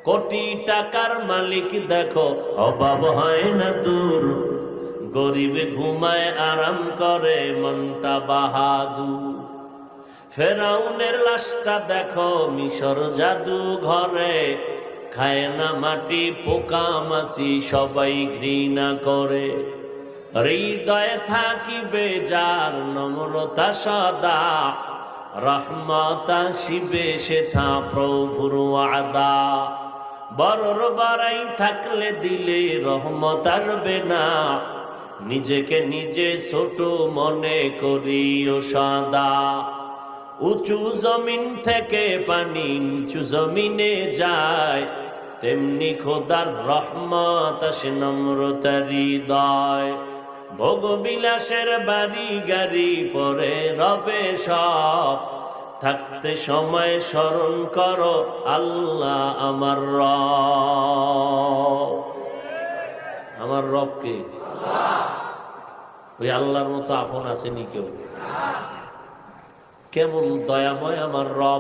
কোটি টাকার মালিক দেখো অভাব হয় না দূর, গরিবে ঘুমায় আরাম করে মনটা বাহাদুর। ফেরাউনের লাশটা দেখো মিশর জাদু ঘরে, খায় না মাটি পোকা মাছি সবাই ঘৃণা করে। হৃদয়ে থাকিবে যার নম্রতা সদা, রহমত আসিবে সেথা প্রভুর ওয়াদা। বড়র বাড়াই থাকলে দিলে রহমত আসবে না, নিজেকে নিজে ছোট মনে করিও সদা। উঁচু জমিন থেকে পানি নিচু জমিনে যায়, তেমনি খোদার রহমত আসে নম্রতার হৃদয়। ভোগবিলাসের বাড়ি গাড়ি পরে রবে সব, থাকতে সময় স্মরণ করো আল্লাহ আমার রব। আমার রবকে, ওই আল্লাহর মতো আপন আসেনি কেউ। কেমন দয়াময় আমার রব।